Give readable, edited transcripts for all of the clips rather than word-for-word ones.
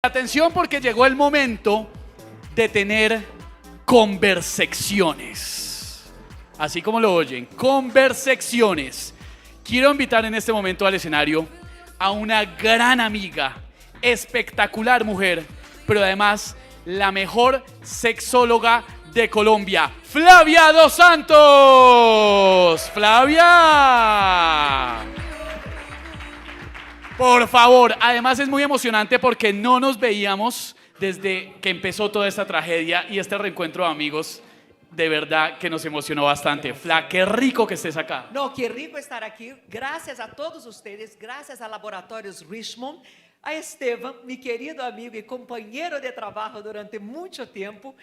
Atención porque llegó el momento de tener conversecciones. Así como lo oyen, conversecciones. Quiero invitar en este momento al escenario a una gran amiga, espectacular mujer, pero además la mejor sexóloga de Colombia, Flavia Dos Santos. Flavia. Por favor, además es muy emocionante porque no nos veíamos desde que empezó toda esta tragedia y este reencuentro de amigos, de verdad que nos emocionó bastante. Fla, qué rico que estés acá. No, qué rico estar aquí. Gracias a todos ustedes, gracias a Laboratórios Richmond, a Esteban, mi querido amigo y compañero de trabajo durante mucho tiempo.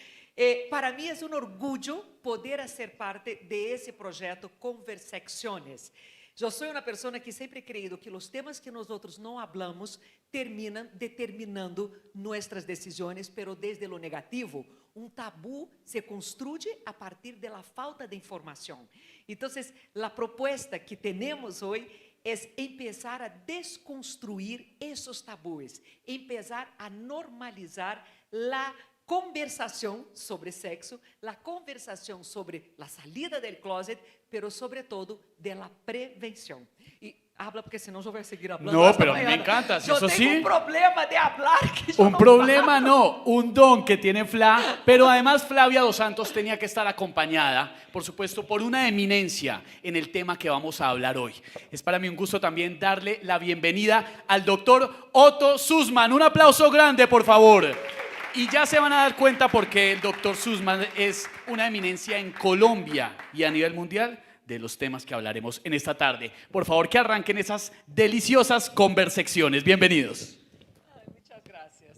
Para mí es un orgullo poder hacer parte de ese proyecto Conversecciones. Eu sou uma pessoa que sempre creio que os temas que nós outros não hablamos terminam determinando nossas decisões, pero desde lo negativo, um tabu se construye a partir da falta de informação. Então, a proposta que temos hoje é empezar a desconstruir esses tabúes, empezar a normalizar a conversação sobre sexo, a conversação sobre a salida do closet, pero sobre todo de la prevenção. E habla porque senão eu vou seguir hablando. No, pero a mí me encanta. Yo Eso tengo sí. un problema de hablar que yo Un no problema falo. no, un don que tiene Fla, pero además Flavia Dos Santos tenía que estar acompañada, por supuesto, por una eminencia en el tema que vamos a hablar hoy. Es para mí un gusto también darle la bienvenida al doctor Otto Sussman. Un aplauso grande, por favor. Y ya se van a dar cuenta porque el doctor Sussman es una eminencia en Colombia y a nivel mundial de los temas que hablaremos en esta tarde. Por favor, que arranquen esas deliciosas conversecciones. Bienvenidos. Ay, muchas gracias.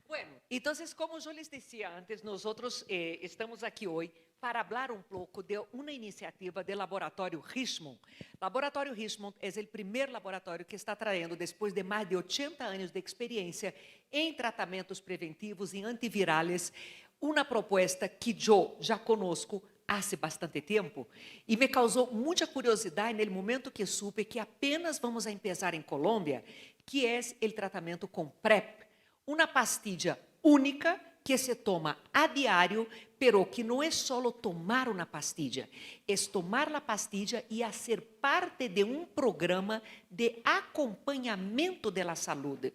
Bueno, entonces, como yo les decía antes, nosotros estamos aquí hoy para hablar un poco de una iniciativa del Laboratório Richmond. Laboratório Richmond es el primer laboratório que está trayendo, después de más de 80 años de experiencia en tratamientos preventivos y antivirales, una propuesta que yo ya conozco hace bastante tempo e me causou muita curiosidade no momento que supe que apenas vamos a empezar em Colômbia, que é o tratamento com PrEP, uma pastilha única que se toma a diário, pero que não é só tomar uma pastilha, é tomar a pastilha e a ser parte de um programa de acompanhamento da saúde.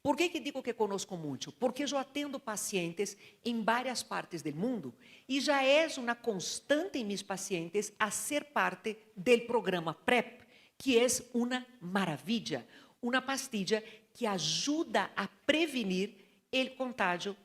Por que digo que conosco muito? Porque eu atendo pacientes em várias partes do mundo e já é uma constante em meus pacientes a ser parte do programa PrEP, que é uma maravilha, uma pastilha que ajuda a prevenir o contágio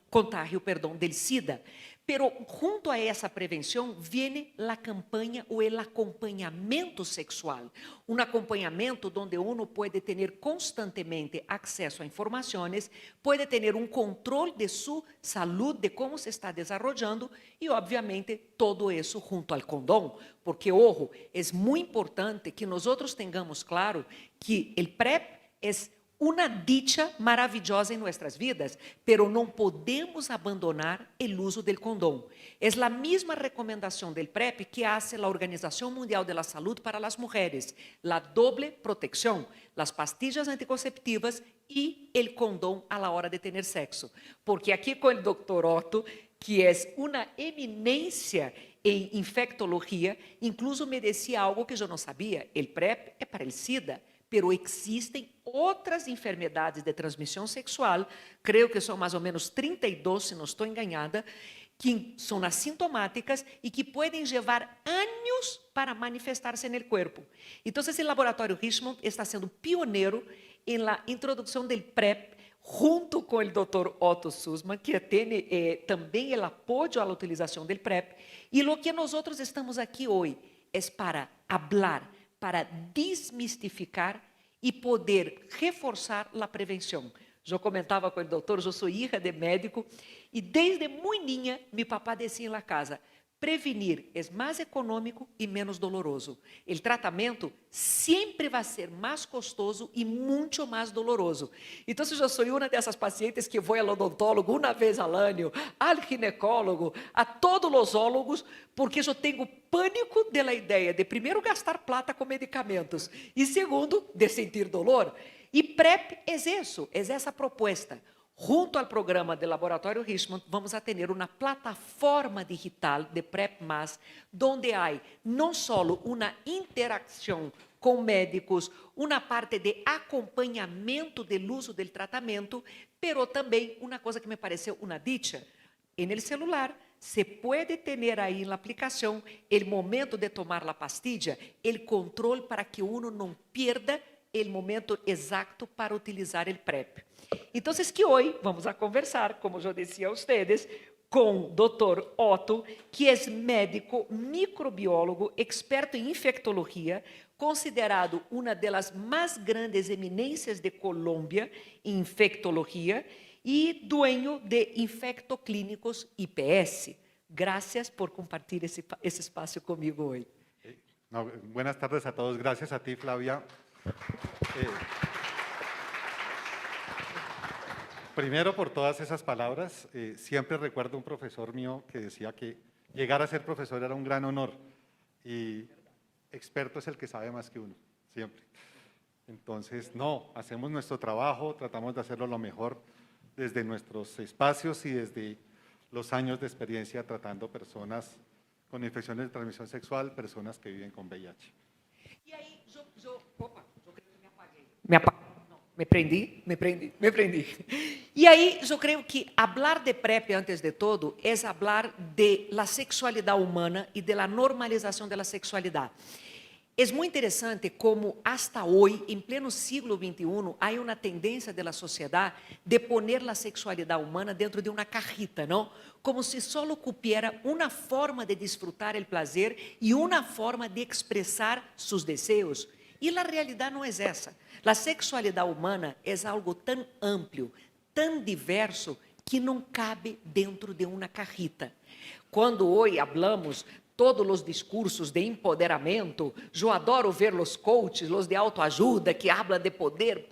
del SIDA. Pero junto a essa prevenção vem a campanha ou o acompanhamento sexual. Um acompanhamento onde uno pode ter constantemente acesso a informações, pode ter um controle de sua saúde, de como se está desenvolvendo e, obviamente, todo isso junto ao condom. Porque, ojo, é muito importante que nós tenhamos claro que o PrEP é uma dicha maravilhosa em nossas vidas, pero não podemos abandonar o uso do condom. É a mesma recomendação do PrEP que hace a Organização Mundial de la Salud para as mulheres, a doble protecção, as pastillas anticonceptivas e o condom a la hora de ter sexo. Porque aqui com o Dr. Otto, que é uma eminência em infectologia, incluso me decía algo que eu não sabia, o PrEP é para o SIDA, pero existem outras enfermidades de transmissão sexual, creio que são mais ou menos 32, se não estou enganada, que são assintomáticas e que podem levar anos para manifestar-se no corpo. Então, esse laboratório Richmond está sendo pioneiro na introdução do PrEP, junto com o Dr. Otto Sussman, que tem também o apoio à utilização do PrEP. E o que nós estamos aqui hoje é para falar, para desmistificar e poder reforçar a prevenção. Eu comentava com o doutor, eu sou filha de médico, e desde muito meu papá dizia na casa, prevenir é mais econômico e menos doloroso. O tratamento sempre vai ser mais custoso e muito mais doloroso. Então, eu sou uma dessas pacientes que vou ao odontólogo uma vez ao ano, ao ginecólogo, a todos os ólogos, porque eu tenho pânico da ideia de, primeiro, gastar plata com medicamentos e, segundo, de sentir dolor. E PrEP é isso, é essa proposta. Junto ao programa do Laboratório Richmond, vamos a ter uma plataforma digital de PrEP+, onde há não só uma interação com médicos, uma parte de acompanhamento do uso do tratamento, pero também uma coisa que me pareceu uma dicha, no celular, se pode ter aí na aplicação o momento de tomar a pastilha, o controle para que uno não perda o momento exato para utilizar o PrEP. Então, que hoje vamos a conversar, como eu disse a vocês, com o Dr. Otto, que é médico, microbiólogo, experto em infectologia, considerado uma das mais grandes eminências de Colômbia em infectologia e dueño de Infectoclínicos IPS. Gracias por compartilhar esse espaço comigo hoje. No, buenas tardes a todos. Gracias a ti, Flavia. Primero, por todas esas palabras. Siempre recuerdo un profesor mío que decía que llegar a ser profesor era un gran honor y experto es el que sabe más que uno, siempre. Entonces, no, hacemos nuestro trabajo, tratamos de hacerlo lo mejor desde nuestros espacios y desde los años de experiencia tratando personas con infecciones de transmisión sexual, personas que viven con VIH. E aí, opa, eu creio que me apaguei. Me prendi. E aí, eu creio que falar de PrEP, antes de todo, é falar de la sexualidade humana e de la normalização da sexualidade. É muito interessante como, hasta hoje, em pleno siglo XXI, há uma tendência da sociedade de poner a sexualidade humana dentro de uma cajita, não? Como se só ocupiera uma forma de disfrutar o prazer e uma forma de expressar seus desejos. E a realidade não é essa. A sexualidade humana é algo tão amplo, tão diverso, que não cabe dentro de uma cajita. Quando hoje falamos todos os discursos de empoderamento, eu adoro ver os coaches, os de autoajuda, que falam de poder,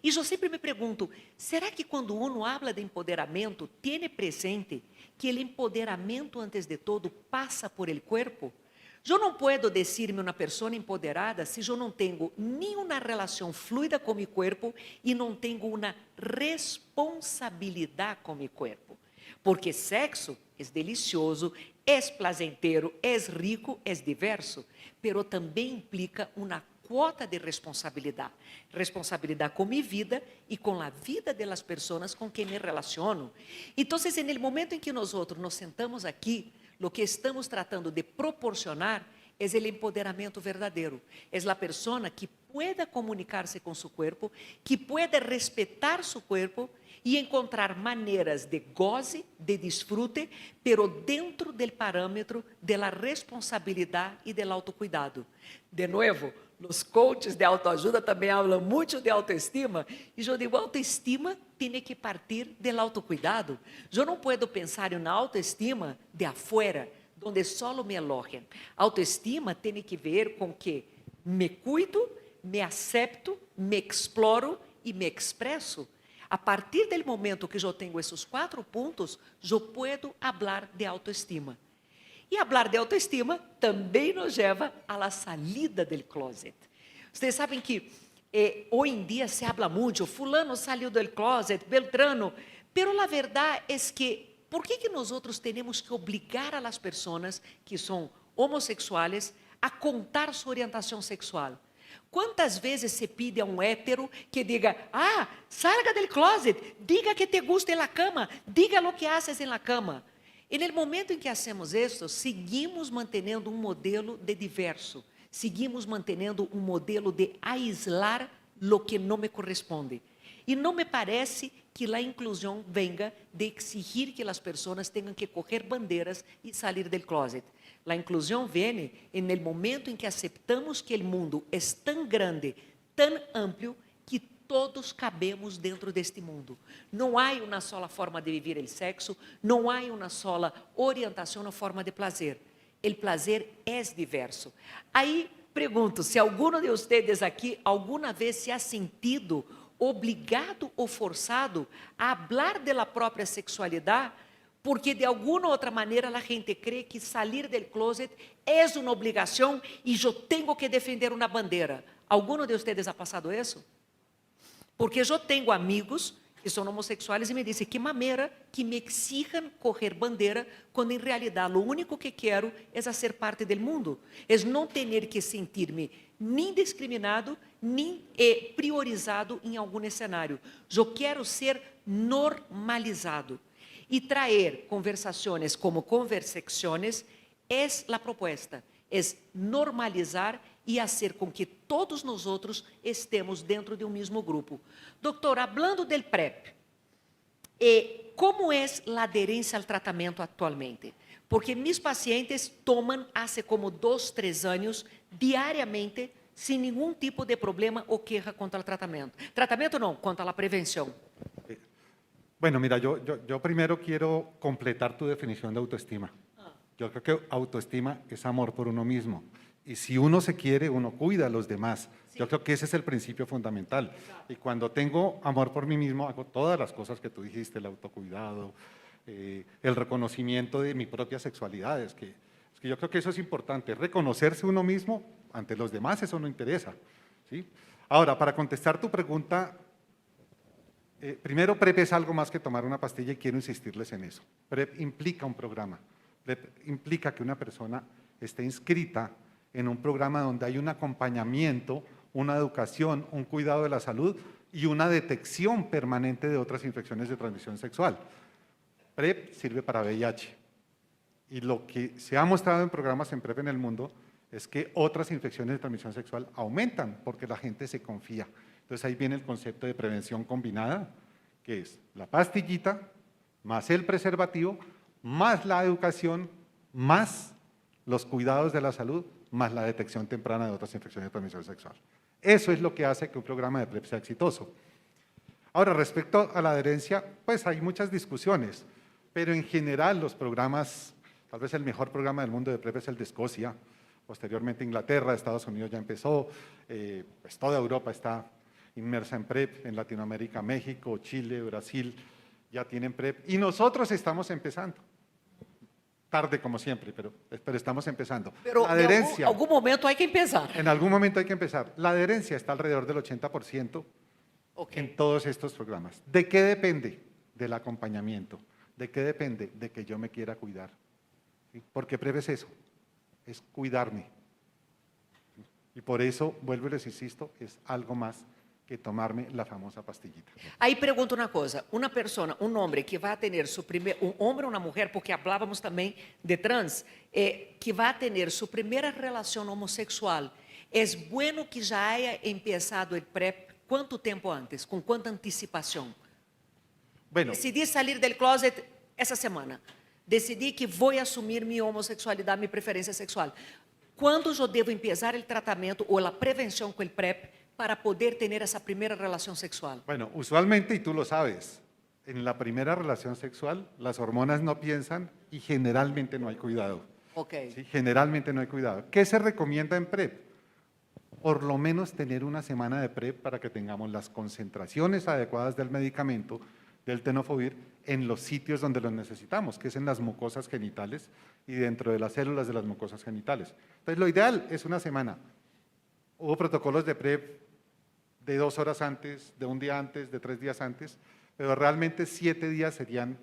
e eu sempre me pergunto, será que quando uno habla de empoderamento, tem presente que o empoderamento, antes de todo, passa por el cuerpo? Eu não posso dizer-me uma pessoa empoderada se eu não tenho nenhuma relação fluida com meu corpo e não tenho uma responsabilidade com meu corpo. Porque sexo é delicioso, é placenteiro, é rico, é diverso, pero também implica uma quota de responsabilidade. Responsabilidade com minha vida e com a vida das pessoas com quem me relaciono. Então, no momento em que nós nos sentamos aqui, o que estamos tratando de proporcionar é o empoderamento verdadeiro. É a pessoa que pueda comunicar-se com seu corpo, que pueda respeitar seu corpo e encontrar maneiras de goze, de disfrute, pero dentro do parâmetro da responsabilidade e do autocuidado. De novo, os coaches de autoajuda também falam muito de autoestima, e eu digo, autoestima tem que partir do autocuidado. Eu não posso pensar em uma autoestima de afuera, onde só me elogiam. Autoestima tem que ver com que me cuido, me acepto, me exploro e me expresso. A partir do momento que eu tenho esses 4 pontos, eu posso falar de autoestima. E falar de autoestima também nos leva à saída do closet. Vocês sabem que hoje em dia se habla muito, fulano saiu do closet, Beltrano, pero a verdade é que, por que nós outros temos que obrigar a las pessoas que são homossexuais a contar sua orientação sexual? Quantas vezes se pide a um hétero que diga, salga del closet, diga que te gusta en la cama, diga lo que haces en la cama. E no momento em que hacemos isso, seguimos mantendo um modelo de diverso, seguimos mantendo um modelo de aislar lo que não me corresponde. E não me parece que a inclusão venga de exigir que as pessoas tenham que correr bandeiras e sair do closet. A inclusão vem no momento em que aceitamos que o mundo é tão grande, tão amplo, que todos cabemos dentro deste mundo. Não há uma sola forma de viver o sexo, não há uma sola orientação na forma de prazer. O prazer é diverso. Aí, pergunto, se algum de vocês aqui alguma vez se ha sentido obrigado ou forçado a falar da própria sexualidade, porque de alguma outra maneira a gente crê que sair do closet é uma obrigação e eu tenho que defender uma bandeira. Alguno de vocês ha passado isso? Porque eu tenho amigos que são homossexuais e me dizem que maneira que me exijam correr bandeira, quando em realidade o único que quero é ser parte do mundo, é não ter que sentir-me nem discriminado, nem priorizado em algum cenário. Eu quero ser normalizado. E trazer conversações como conversecciones é a proposta, é normalizar e fazer com que todos nós outros estemos dentro de um mesmo grupo. Doutor, hablando del PrEP, como é a aderência ao tratamento atualmente? Porque mis pacientes tomam há como 2, 3 anos diariamente, sem nenhum tipo de problema ou queja contra o tratamento. Tratamento não, contra a prevenção. Bueno, mira, yo primero quiero completar tu definición de autoestima. Yo creo que autoestima es amor por uno mismo. Y si uno se quiere, uno cuida a los demás. Sí. Yo creo que ese es el principio fundamental. Y cuando tengo amor por mí mismo, hago todas las cosas que tú dijiste, el autocuidado, el reconocimiento de mi propia sexualidad. Es que yo creo que eso es importante. Reconocerse uno mismo ante los demás, eso no interesa, ¿sí? Ahora, para contestar tu pregunta, primero, PrEP es algo más que tomar una pastilla y quiero insistirles en eso. PrEP implica un programa. PrEP implica que una persona esté inscrita en un programa donde hay un acompañamiento, una educación, un cuidado de la salud y una detección permanente de otras infecciones de transmisión sexual. PrEP sirve para VIH. Y lo que se ha mostrado en programas en PrEP en el mundo es que otras infecciones de transmisión sexual aumentan porque la gente se confía. Entonces ahí viene el concepto de prevención combinada, que es la pastillita, más el preservativo, más la educación, más los cuidados de la salud, más la detección temprana de otras infecciones de transmisión sexual. Eso es lo que hace que un programa de PrEP sea exitoso. Ahora, respecto a la adherencia, pues hay muchas discusiones, pero en general los programas, tal vez el mejor programa del mundo de PrEP es el de Escocia, posteriormente Inglaterra, Estados Unidos ya empezó, pues toda Europa está inmersa en PrEP, en Latinoamérica, México, Chile, Brasil, ya tienen PrEP, y nosotros estamos empezando. Tarde como siempre, pero estamos empezando. Pero la adherencia, en algún momento hay que empezar. en algún momento hay que empezar. La adherencia está alrededor del 80% Ok. en todos estos programas. ¿De qué depende? Del acompañamiento. ¿De qué depende? De que yo me quiera cuidar. ¿Sí? Porque PrEP es eso, es cuidarme. ¿Sí? Y por eso, vuelvo y les insisto, es algo más que tomarme la famosa pastillita. Aí pergunto uma coisa, uma pessoa, um homem que vai ter seu primeiro, um homem ou uma mulher, porque falávamos também de trans, que vai ter sua primeira relação homossexual, é bueno que já haya empezado o PrEP quanto tempo antes, com quanta antecipação? Bueno, Decidi sair do closet essa semana, decidi que vou assumir minha homossexualidade, minha preferência sexual. Quando eu devo empezar o tratamento ou a prevenção com o PrEP para poder tener esa primera relación sexual? bueno, usualmente, y tú lo sabes, en la primera relación sexual las hormonas no piensan y generalmente no hay cuidado. Ok. ¿Sí? Generalmente no hay cuidado. ¿Qué se recomienda en PrEP? Por lo menos tener una semana de PrEP para que tengamos las concentraciones adecuadas del medicamento, del tenofovir, en los sitios donde los necesitamos, que es en las mucosas genitales y dentro de las células de las mucosas genitales. Entonces, lo ideal es una semana. Hubo protocolos de PrEP de 2 horas antes, de un día antes, de 3 días antes, pero realmente 7 días serían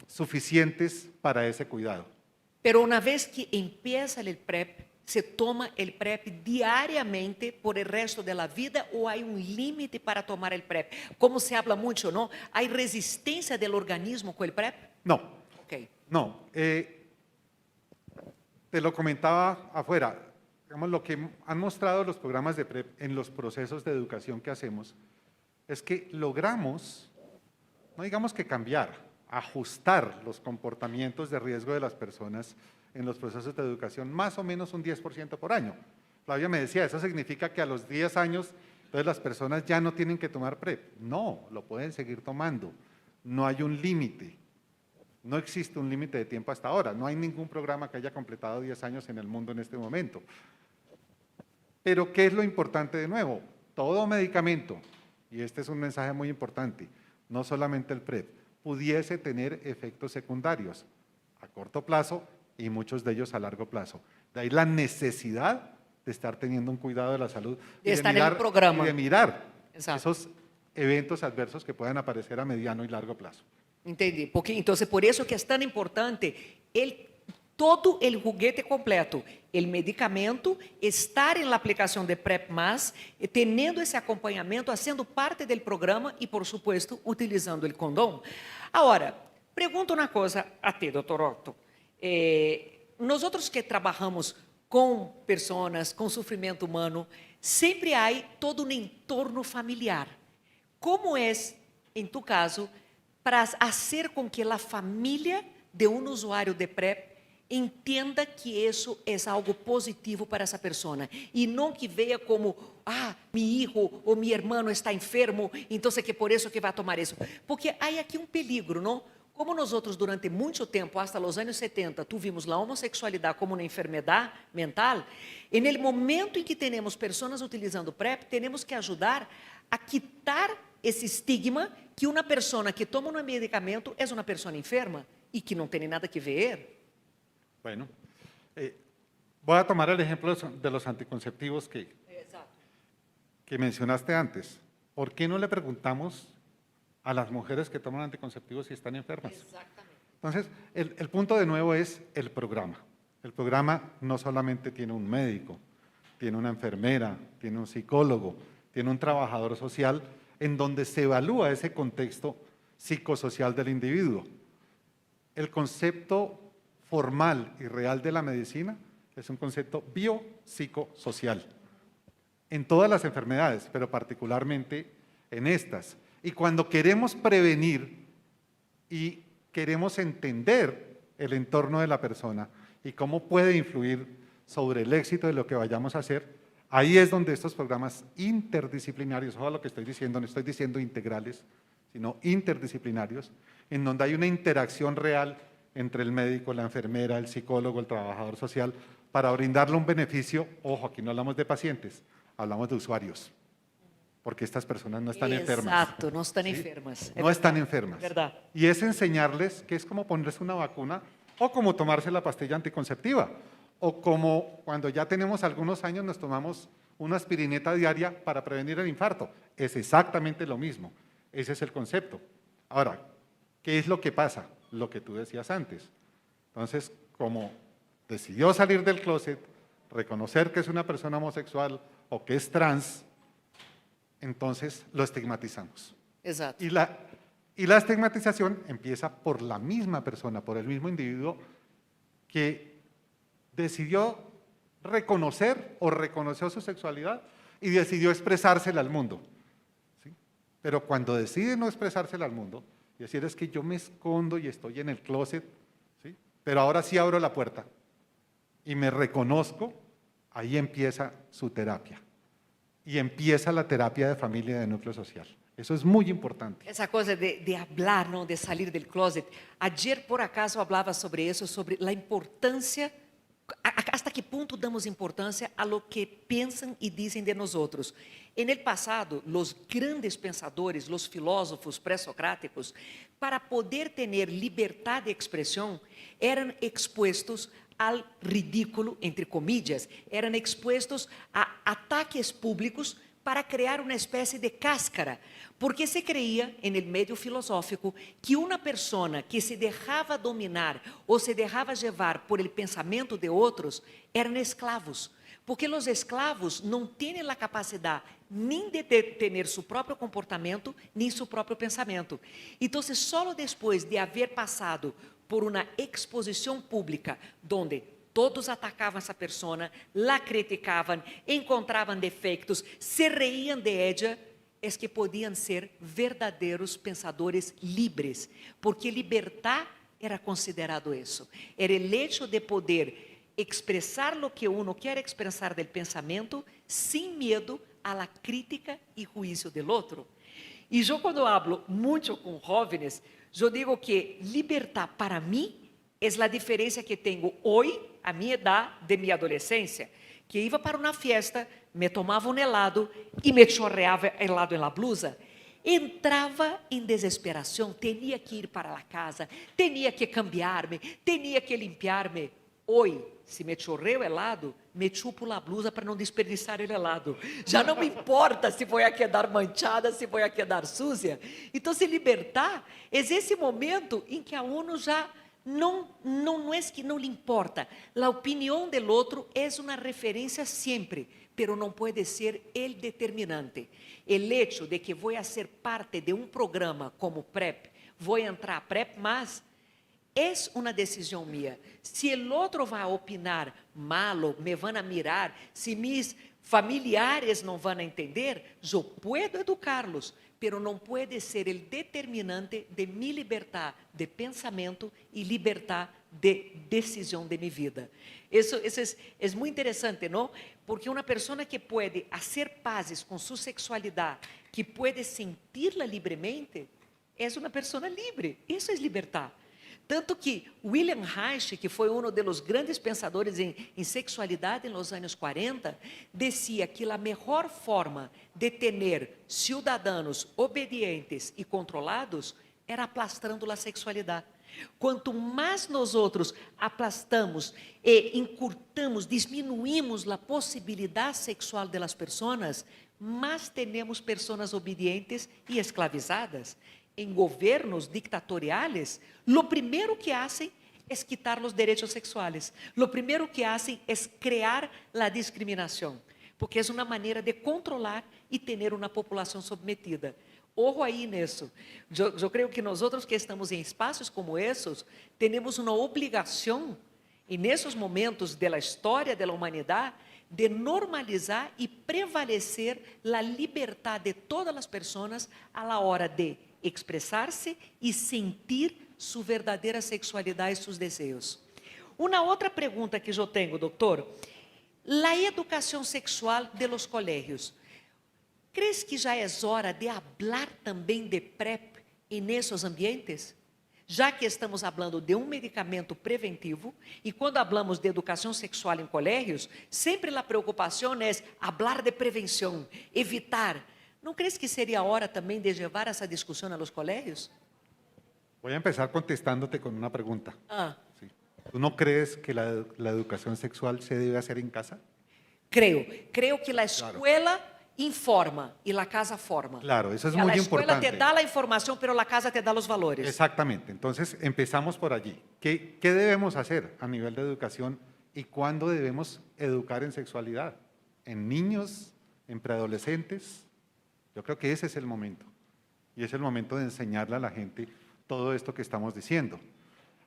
suficientes para ese cuidado. Pero una vez que empieza el PrEP, ¿se toma el PrEP diariamente por el resto de la vida o hay un límite para tomar el PrEP? Como se habla mucho, ¿no? ¿Hay resistencia del organismo con el PrEP? No, Ok. no. Te lo comentaba afuera. Digamos, lo que han mostrado los programas de PrEP en los procesos de educación que hacemos es que logramos, no digamos que cambiar, ajustar los comportamientos de riesgo de las personas en los procesos de educación más o menos un 10% por año. Flavia me decía, eso significa que a los 10 años entonces las personas ya no tienen que tomar PrEP. No, lo pueden seguir tomando. No hay un límite. No existe un límite de tiempo hasta ahora. No hay ningún programa que haya completado 10 años en el mundo en este momento. Pero, ¿qué es lo importante de nuevo? Todo medicamento, y este es un mensaje muy importante, no solamente el PrEP, pudiese tener efectos secundarios a corto plazo y muchos de ellos a largo plazo. De ahí la necesidad de estar teniendo un cuidado de la salud De estar en el programa. y de mirar Exato. esos eventos adversos que puedan aparecer a mediano y largo plazo. Entendi. Porque, então, por isso que é tão importante todo o juguete completo, o medicamento, estar na aplicação de PrEP+, tendo esse acompanhamento, sendo parte do programa e, por supuesto, utilizando o condom. Agora, pergunto uma coisa a ti, doutor Otto. Nós outros que trabalhamos com pessoas com sofrimento humano, sempre há todo um entorno familiar. Como é, em tu caso, para fazer com que a família de um usuário de PrEP entenda que isso é algo positivo para essa pessoa e não que veja como, meu filho ou meu irmão está enfermo, então é que por isso que vai tomar isso. Porque há aqui um peligro, não? Como nós outros durante muito tempo, hasta os anos 70, tuvimos a homossexualidade como uma enfermidade mental, e no momento em que temos pessoas utilizando PrEP, temos que ajudar a quitar esse estigma que uma pessoa que toma um medicamento é uma pessoa enferma e que não tem nada que ver. Bueno, voy a tomar el ejemplo de los anticonceptivos que mencionaste antes. ¿Por qué no le preguntamos a las mujeres que toman anticonceptivos si están enfermas? Exactamente. Entonces, el punto de nuevo es el programa. El programa no solamente tiene un médico, tiene una enfermera, tiene un psicólogo, tiene un trabajador social, en donde se evalúa ese contexto psicosocial del individuo. El concepto formal y real de la medicina es un concepto biopsicosocial en todas las enfermedades, pero particularmente en estas. Y cuando queremos prevenir y queremos entender el entorno de la persona y cómo puede influir sobre el éxito de lo que vayamos a hacer, ahí es donde estos programas interdisciplinarios, ojo a lo que estoy diciendo, no estoy diciendo integrales, sino interdisciplinarios, en donde hay una interacción real entre el médico, la enfermera, el psicólogo, el trabajador social, para brindarle un beneficio. Ojo, aquí no hablamos de pacientes, hablamos de usuarios, porque estas personas no están enfermas. Exacto, no están enfermas. No están enfermas. Verdad. Y es enseñarles que es como ponerse una vacuna o como tomarse la pastilla anticonceptiva o como cuando ya tenemos algunos años nos tomamos una aspirineta diaria para prevenir el infarto. Es exactamente lo mismo. Ese es el concepto. Ahora, ¿qué es lo que pasa? Lo que tú decías antes. Entonces, como decidió salir del closet, reconocer que es una persona homosexual o que es trans, entonces lo estigmatizamos. Exacto. Y la estigmatización empieza por la misma persona, por el mismo individuo que decidió reconocer o reconoció su sexualidad y decidió expresársela al mundo. ¿Sí? Pero cuando decide no expresársela al mundo, y decir es que yo me escondo y estoy en el closet, ¿sí? Pero ahora sí abro la puerta y me reconozco, ahí empieza su terapia. Y empieza la terapia de familia y de núcleo social. Eso es muy importante. Essa coisa de hablar, não, de sair do closet. Ayer, por acaso, falava sobre isso, sobre a importância, hasta que ponto damos importância a lo que pensam e dizem de nós outros. En el passado, os grandes pensadores, os filósofos pré-socráticos, para poder ter liberdade de expressão, eram expostos ao ridículo, entre comillas, eram expostos a ataques públicos para criar uma espécie de cáscara, porque se creia, en el meio filosófico, que uma pessoa que se deixava dominar ou se deixava levar por el pensamento de outros eram escravos, porque os escravos não têm a capacidade nem de ter seu próprio comportamento, nem seu próprio pensamento. Então, só depois de haver passado por uma exposição pública, onde todos atacavam essa pessoa, la criticavam, encontravam defeitos, se reiam de ella, é que podiam ser verdadeiros pensadores livres, porque libertar era considerado isso. Era o hecho de poder expressar o que uno quer expressar do pensamento, sem medo a la crítica e juízo do outro. E eu, quando hablo muito com jovens, eu digo que libertar para mim é a diferença que tenho hoje, a minha idade, de minha adolescência, que ia para uma festa, me tomava um helado e me chorreava helado na blusa. Entrava em desesperação, tinha que ir para a casa, tinha que cambiar-me, tinha que limpiar-me. Hoy, se me chorrei o helado, me chupo a blusa para não desperdiçar o helado. Já não me importa se foi a quedar manchada, se foi a quedar suja. Então, se libertar é esse momento em que a ONU já não é que não lhe importa. A opinião do outro é uma referência sempre, pero não pode ser el determinante. El hecho de que vou a ser parte de um programa como PrEP, vou entrar a PrEP, mas é uma decisão minha. Se o outro vai opinar malo, me vão a mirar, se mis familiares não vão a entender, eu puedo educá-los, pero não pode ser o determinante de me libertar de pensamento e libertar de decisão de minha vida. Isso é muito interessante, não? Porque uma pessoa que pode fazer pazes com sua sexualidade, que pode sentirla livremente, é uma pessoa livre. Isso é libertar. Tanto que William Reich, que foi um dos grandes pensadores em sexualidade nos anos 40, dizia que a melhor forma de ter cidadãos obedientes e controlados era aplastrando a sexualidade. Quanto mais nós outros aplastamos e encurtamos, diminuímos a possibilidade sexual das pessoas, mais temos pessoas obedientes e esclavizadas. Em governos dictatoriais, lo primeiro que hacen é quitar os direitos sexuais. Lo primeiro que hacen é criar a discriminação, porque é uma maneira de controlar e ter uma população submetida. Ojo aí nisso. Eu creio que nós outros que estamos em espaços como esses, temos uma obrigação, e nesses momentos da história da humanidade, de normalizar e prevalecer a liberdade de todas as pessoas a la hora de expressar-se e sentir sua verdadeira sexualidade e seus desejos. Uma outra pergunta que eu tenho, doutor, a educação sexual de los colégios. ¿Crees que já é hora de falar também de PrEP nesses ambientes? Já que estamos falando de um medicamento preventivo, e quando falamos de educação sexual em colégios, sempre a preocupação é falar de prevenção, evitar. ¿No crees que sería hora también de llevar esa discusión a los colegios? Voy a empezar contestándote con una pregunta. Sí. ¿Tú no crees que la educación sexual se debe hacer en casa? Creo que la escuela informa y la casa forma. Claro, eso es muy muy importante. La escuela importante. te da la información, pero la casa te da los valores. Exactamente. Entonces, empezamos por allí. ¿Qué debemos hacer a nivel de educación y cuándo debemos educar en sexualidad? ¿En niños? ¿En preadolescentes? Yo creo que ese es el momento. Y es el momento de enseñarle a la gente todo esto que estamos diciendo.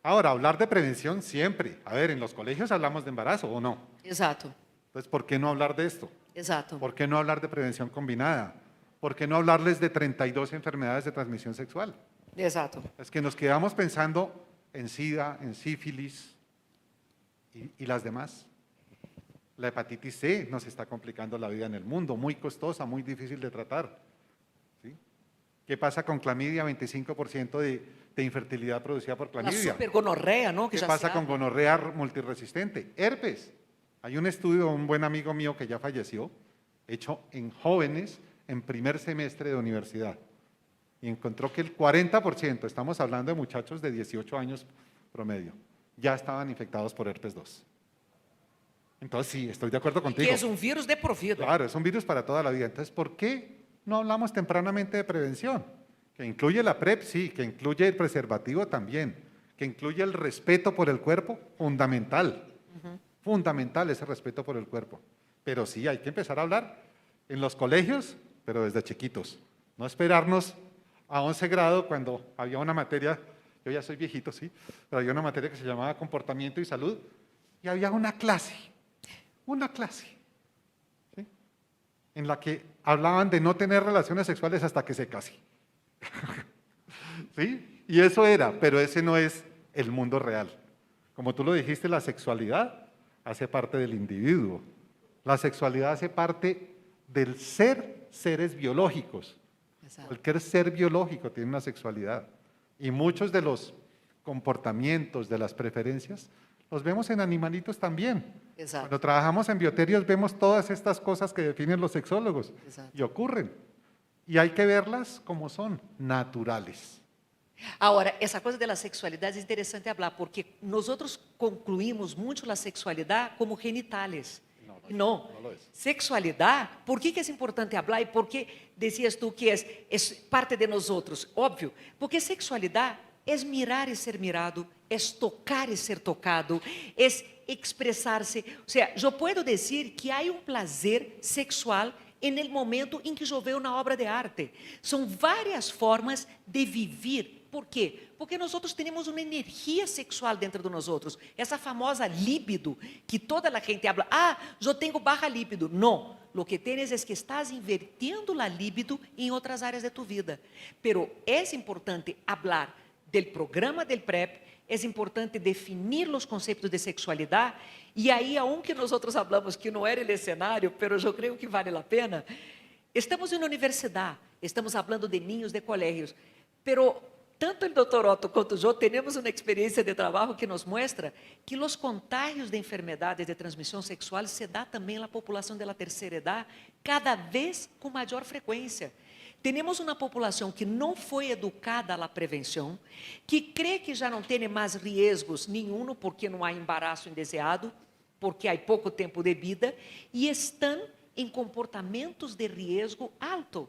Ahora, hablar de prevención siempre. A ver, en los colegios hablamos de embarazo, ¿o no? Exacto. Entonces, ¿por qué no hablar de esto? Exacto. ¿Por qué no hablar de prevención combinada? ¿Por qué no hablarles de 32 enfermedades de transmisión sexual? Exacto. Es que nos quedamos pensando en SIDA, en sífilis y las demás. La hepatitis C nos está complicando la vida en el mundo, muy costosa, muy difícil de tratar. ¿Sí? ¿Qué pasa con clamidia? 25% de infertilidad producida por clamidia. La supergonorrea, ¿no? ¿Qué pasa con gonorrea multiresistente? Herpes. Hay un estudio de un buen amigo mío que ya falleció, hecho en jóvenes en primer semestre de universidad. Y encontró que el 40%, estamos hablando de muchachos de 18 años promedio, ya estaban infectados por herpes 2. Entonces, sí, estoy de acuerdo contigo. Que es un virus de por vida. Claro, es un virus para toda la vida. Entonces, ¿por qué no hablamos tempranamente de prevención? Que incluye la PrEP, sí, que incluye el preservativo también, que incluye el respeto por el cuerpo, fundamental. Fundamental ese respeto por el cuerpo. Pero sí, hay que empezar a hablar en los colegios, pero desde chiquitos. No esperarnos a 11 grado cuando había una materia, yo ya soy viejito, sí, pero había una materia que se llamaba comportamiento y salud, y había una clase, ¿sí? En la que hablaban de no tener relaciones sexuales hasta que se case. ¿Sí? Y eso era, pero ese no es el mundo real. Como tú lo dijiste, la sexualidad hace parte del individuo. La sexualidad hace parte del ser, seres biológicos. Exacto. Cualquier ser biológico tiene una sexualidad. Y muchos de los comportamientos, de las preferencias, los vemos en animalitos también. Exacto. Cuando trabajamos en bioterios vemos todas estas cosas que definen los sexólogos. Exacto. Y ocurren. Y hay que verlas como son, naturales. Ahora, essa coisa da sexualidade é interessante falar, porque nós outros concluímos muito a sexualidade como genitales. No lo es. Sexualidade, por que é importante falar e por que dizias tu que é parte de nós outros? Óbvio, porque sexualidade é mirar e ser mirado, é tocar e ser tocado, é expressar-se. Ou seja, eu posso dizer que há prazer sexual no momento em que eu vejo na obra de arte. São várias formas de viver. Por quê? Porque nós outros temos uma energia sexual dentro de nós outros. Essa famosa líbido, que toda a gente habla, eu tenho baixa líbido. Não, o que tens é que estás invertindo a líbido em outras áreas de tu vida. Pero é importante falar do programa del PrEP, é importante definir os conceitos de sexualidade, e aí aunque nós outros falamos que não era o cenário, pero eu creio que vale a pena, estamos em uma universidade, estamos falando de ninhos de colégios, pero tanto o Dr. Otto quanto eu temos uma experiência de trabalho que nos mostra que os contágios de enfermedades de transmissão sexual se dá também na população da terceira idade, cada vez com maior frequência. Temos uma população que não foi educada à prevenção, que crê que já não tem mais riscos nenhum, porque não há embaraço indesejado, porque há pouco tempo de vida, e estão em comportamentos de risco alto.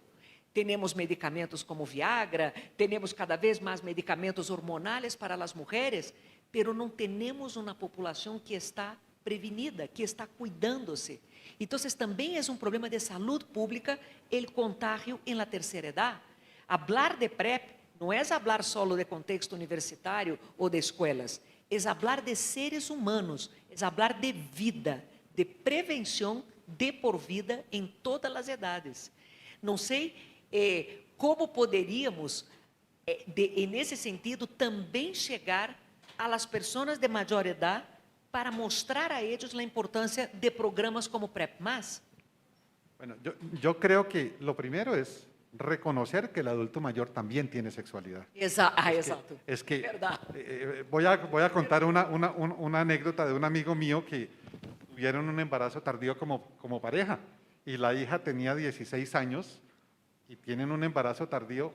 Temos medicamentos como Viagra, temos cada vez mais medicamentos hormonais para as mulheres, pero não temos uma população que está prevenida, que está cuidando-se. Então, também é um problema de saúde pública o contágio em la terceira idade. Hablar de PrEP não é falar só de contexto universitário ou de escolas, é falar de seres humanos, é falar de vida, de prevenção de por vida em todas as idades. Não sei como poderíamos, nesse sentido, também chegar às pessoas de maior idade para mostrar a eles a importância de programas como PrEP+. Bueno, yo creo que lo primero es reconocer que el adulto mayor también tiene sexualidad. Exato. Es que Verdad. voy a contar una anécdota de un amigo mío que tuvieron un embarazo tardío como pareja y la hija tenía 16 años y tienen un embarazo tardío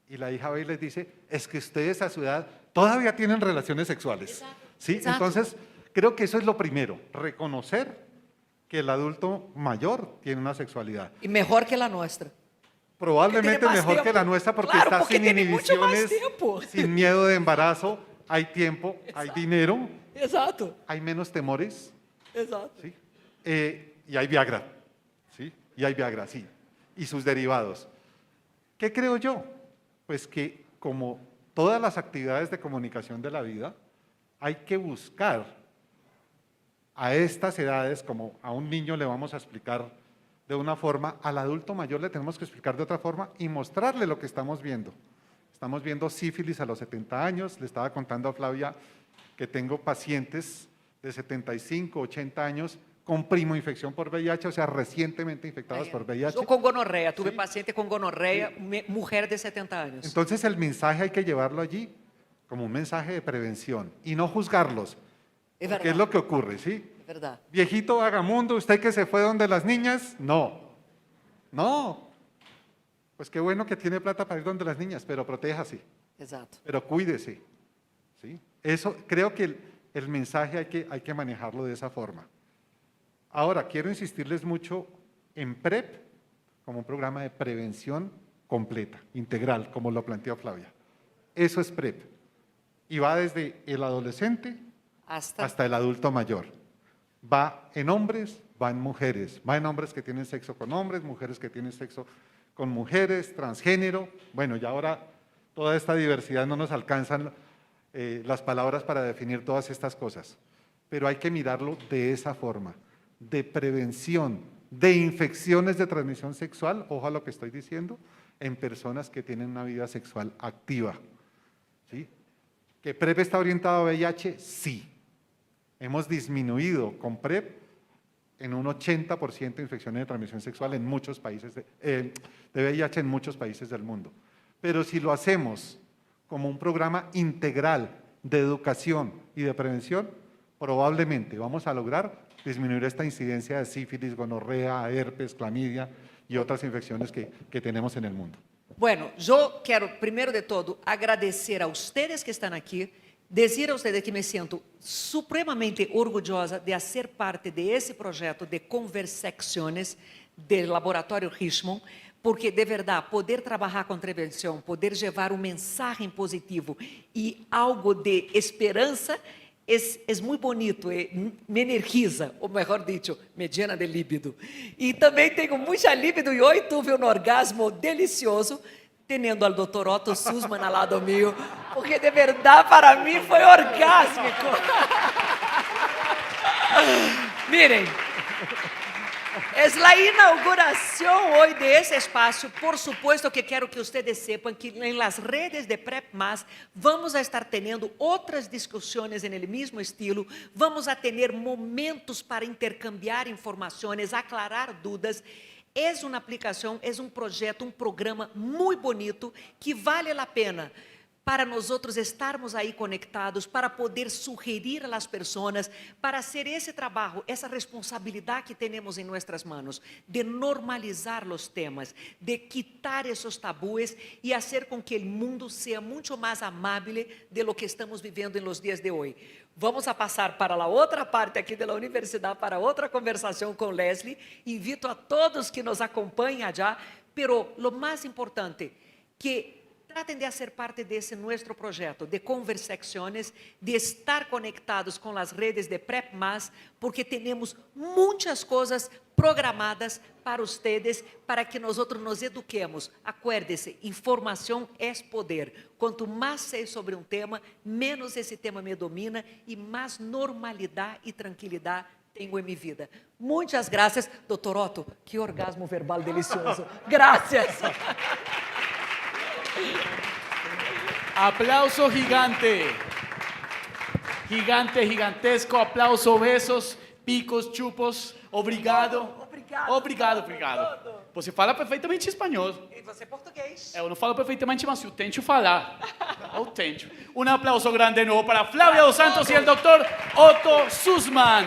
y la hija va y les dice, es que ustedes a su edad todavía tienen relaciones sexuales. Exacto. ¿Sí? Exacto. Entonces, creo que eso es lo primero, reconocer que el adulto mayor tiene una sexualidad. E melhor que a nossa. Probablemente tiene más mejor que tiempo. la nuestra porque Claro, está porque sin tiene mucho más inhibiciones, tiempo. sin miedo de embarazo, hay tiempo, hay dinero, Exato. hay menos temores, Exato. ¿sí? Y hay Viagra, ¿sí? Y hay Viagra, sí, y sus derivados. ¿Qué creo yo? Pues que como todas las actividades de comunicación de la vida, hay que buscar a estas edades, como a un niño le vamos a explicar de una forma, al adulto mayor le tenemos que explicar de otra forma y mostrarle lo que estamos viendo. Estamos viendo sífilis a los 70 años, le estaba contando a Flavia que tengo pacientes de 75, 80 años con primoinfección por VIH, o sea, recientemente infectados por VIH. Eu com gonorreia, tuve Sí. paciente com gonorreia, mulher de 70 anos. Entonces el mensaje hay que llevarlo allí como un mensaje de prevención y no juzgarlos. É ¿Qué es lo que ocurre? ¿Sí? É verdade. Viejito vagamundo, usted que se fue donde las niñas, no. No. Pues qué bueno que tiene plata para ir donde las niñas, pero protéjase, Exato. pero cuídese. ¿Sí? Eso creo que el mensaje hay que manejarlo de esa forma. Ahora, quiero insistirles mucho en PrEP como un programa de prevención completa, integral, como lo planteó Flavia. Eso es PrEP. Y va desde el adolescente hasta el adulto mayor. Va en hombres, va en mujeres, va en hombres que tienen sexo con hombres, mujeres que tienen sexo con mujeres, transgénero. Bueno, y ahora toda esta diversidad no nos alcanzan las palabras para definir todas estas cosas, pero hay que mirarlo de esa forma, de prevención de infecciones de transmisión sexual, ojo a lo que estoy diciendo, en personas que tienen una vida sexual activa. ¿Sí? ¿Que PrEP está orientado a VIH? Sí. Hemos disminuido con PrEP en un 80% de infecciones de transmisión sexual en muchos países, de VIH en muchos países del mundo. Pero si lo hacemos como un programa integral de educación y de prevención, probablemente vamos a lograr disminuir esta incidencia de sífilis, gonorrea, herpes, clamidia y otras infecciones que tenemos en el mundo. Bueno, yo quiero, primero de todo, agradecer a ustedes que están aquí, dizer a ustedes que me siento supremamente orgulhosa de ser parte de esse projeto de conversacciones do Laboratório Richmond, porque, de verdade, poder trabalhar com prevenção, poder levar mensagem positivo e algo de esperança é muito bonito, me energiza, ou melhor dito, me llena de líbido. E também tenho muita líbido e hoje tive orgasmo delicioso, tendo ao Dr. Otto Sussman ao lado meu, porque de verdade para mim foi orgásmico. Miren, es la inauguración hoy de ese espacio. Por supuesto que quiero que ustedes sepan que en las redes de Prep+, vamos a estar teniendo otras discusiones en el mismo estilo, vamos a tener momentos para intercambiar informaciones, aclarar dudas. Es una aplicación, es un proyecto, un programa muy bonito que vale a pena para nós outros estarmos aí conectados, para poder sugerir às pessoas, para hacer esse trabalho, essa responsabilidade que temos em nossas mãos, de normalizar os temas, de quitar esses tabúes e fazer com que o mundo seja muito mais amável de lo que estamos vivendo nos dias de hoje. Vamos a passar para a outra parte aqui da universidade, para outra conversação com Leslie. Invito a todos que nos acompanhem já, pero lo mais importante, que tratem de ser parte desse nosso projeto de conversacciones, de estar conectados com as redes de Prep+, porque temos muitas coisas programadas para ustedes, para que nós nos eduquemos. Acuérdese, informação é poder. Quanto mais sei sobre um tema, menos esse tema me domina e mais normalidade e tranquilidade tenho em minha vida. Muitas graças, Dr. Otto. Que orgasmo verbal delicioso. Graças. Aplauso gigante. Gigante, gigantesco. Aplauso, besos, picos, chupos. Obrigado. Obrigado. Você fala perfeitamente espanhol. E você é português. Eu não falo perfeitamente, mas eu tento falar. Eu tento. Um aplauso grande de novo para Flavia dos Santos e o Dr. Otto Sussman.